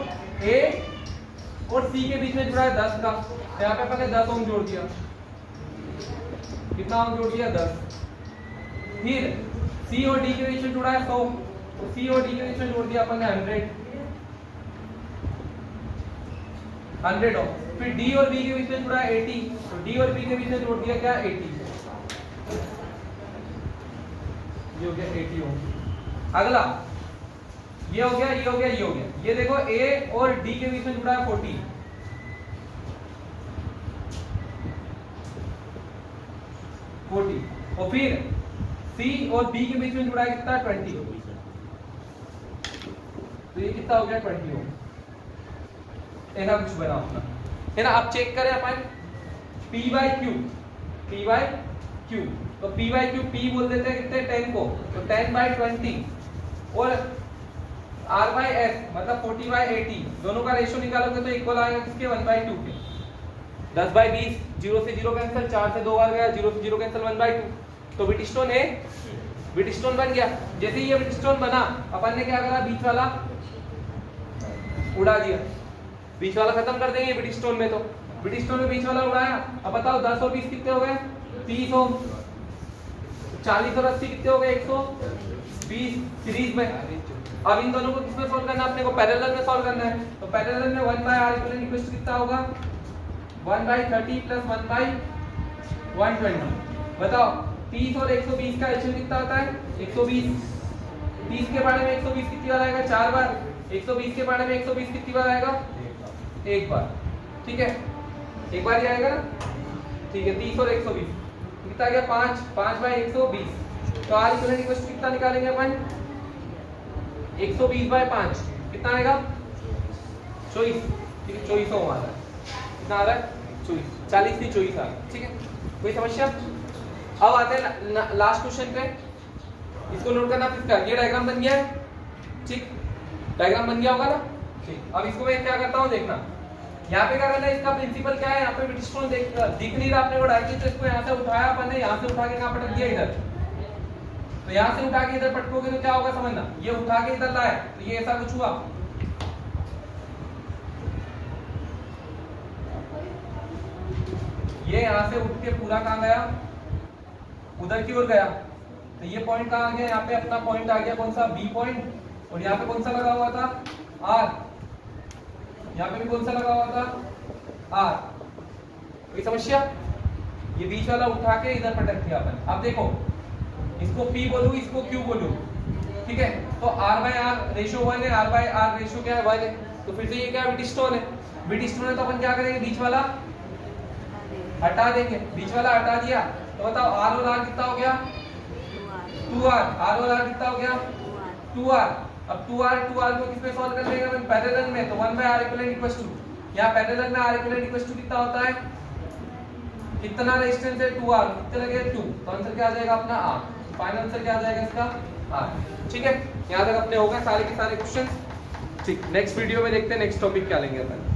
[SPEAKER 1] ए और सी के बीच में जुड़ा है 10 का, तो यहाँ पे अपन ने 10 ओम जोड़ दिया, कितना ओम जोड़ दिया 10। फिर सी और डी के बीच में जुड़ा है 100, तो सी और डी के बीच में जोड़ दिया अपन ने 100 ओम। फिर डी और बी के बीच में जुड़ा है 80, तो डी और बी के बीच में जोड़ दिया क्या 80, ये हो गया 80 ओम। अगला ये हो गया, ये हो गया, ये हो गया। ये देखो ए और डी के बीच में जुड़ा है 40, 40 और फिर C और B के बीच में जुड़ा है कितना 20, तो ये कितना हो गया 20 ओम। ऐसा कुछ बना अपना है ना। अब चेक करें अपन P बाई Q, तो P बाई Q P बोल देते हैं कितने 10 को, तो 10 बाई 20 और R बाई S मतलब 40 बाई 80, दोनों का रेशियो निकालोगे तो इक्वल आएगा किसके 1 बाई 2 के। 10 बाई 20, 0 से 0 कैंसिल, 4 से 2 बार गया, 0 से 0 कैंसिल 1 बाई 2, तो व्हीटस्टोन है, व्हीटस्टोन बन गया। जैसे ये व्हीटस्टोन बना अपन ने क्या करा, बीच वाला उड़ा दिया, बीच वाला खत्म कर देंगे व्हीटस्टोन में, तो व्हीटस्टोन में बीच वाला उड़ाया। अब बताओ 10 और 20 कितने हो गए 30 ओम, 40 और 80 कितने हो गए 120 सीरीज में। अब इन दोनों को किसमें सॉल्व करना है, अपने को पैरेलल में सॉल्व करना है, तो पैरेलल में 1 by r equal equal to कितना होगा 1 बाय 30 प्लस 1 बाय 120। बताओ 30 और 120 का रेशियो कितना होता है 120, 30 के बारे में 120 कितनी बार आएगा 4 बार, 120 के बारे में 120 कितनी बार आएगा 1 बार, ठीक है एक बार ही आएगा ना, ठीक है। 30 और 120 कितना आ गया 5 बाय 120, तो r इक्वल इक्वल टू कितना निकालेंगे अपन 120 बाय 5 कितना आएगा 24, ठीक है 24 ओम आ रहा है, कितना आ रहा है 24, 40 थी 24 आ रहा है, ठीक है। कोई समस्या? अब आते हैं लास्ट क्वेश्चन पे, इसको नोट करना किसका, ये डायग्राम बन गया है, ठीक डायग्राम बन गया होगा ना, ठीक। अब इसको मैं क्या करता हूँ देखना, यहाँ पे क्या करना है, इसका प्रिंसिपल क्या है, यहाँ पे व्हीटस्टोन दिख नहीं रहा अपने को डायरेक्टली, तो इसको यहाँ से उठाया अपन ने, यहाँ से उठा के कहाँ पटक दिया इधर, तो यहाँ से उठा के इधर पटकोगे तो क्या होगा समझना, ये उठा के इधर लाए तो ये ऐसा कुछ हुआ, ये यहाँ से उठ के पूरा कहाँ गया उधर की ओर गया, तो ये पॉइंट कहाँ आ गया, यहाँ पे अपना पॉइंट आ गया कौन सा बी पॉइंट, और यहाँ पे कौन सा लगा हुआ था आर, यहाँ पे भी कौन सा लगा हुआ था आर। कोई समस्या? ये बीच वाला उठा के इधर पटक दिया अपन। अब देखो इसको P बोलूं, इसको Q बोलूं, ठीक है, तो R बाय R रेशियो 1 है, R बाय R रेशियो क्या है 1 है, तो फिर से ये क्या है व्हीटस्टोन है, व्हीटस्टोन है तो अपन क्या करेंगे बीच वाला हटा देंगे, बीच वाला हटा दिया, तो बताओ R और R कितना हो गया 2R, R और R कितना हो गया 2R। अब 2R को किसमें सॉल्व कर लेंगे अपन पैरेलल में, तो 1 by R equal equal to, यहाँ पैरेलल में R इक्वल इक्वल टू कितना होता है, कितना रेजिस्टेंस है 2R, कितने लगे 2, तो आंसर क्या आ जाएगा अपना R, फाइनल आंसर क्या आ जाएगा इसका R, ठीक है। यहाँ तक अपने हो गए सारे के सारे क्वेश्चन, ठीक। नेक्स्ट वीडियो में देखते हैं नेक्स्ट टॉपिक क्या लेंगे अपन।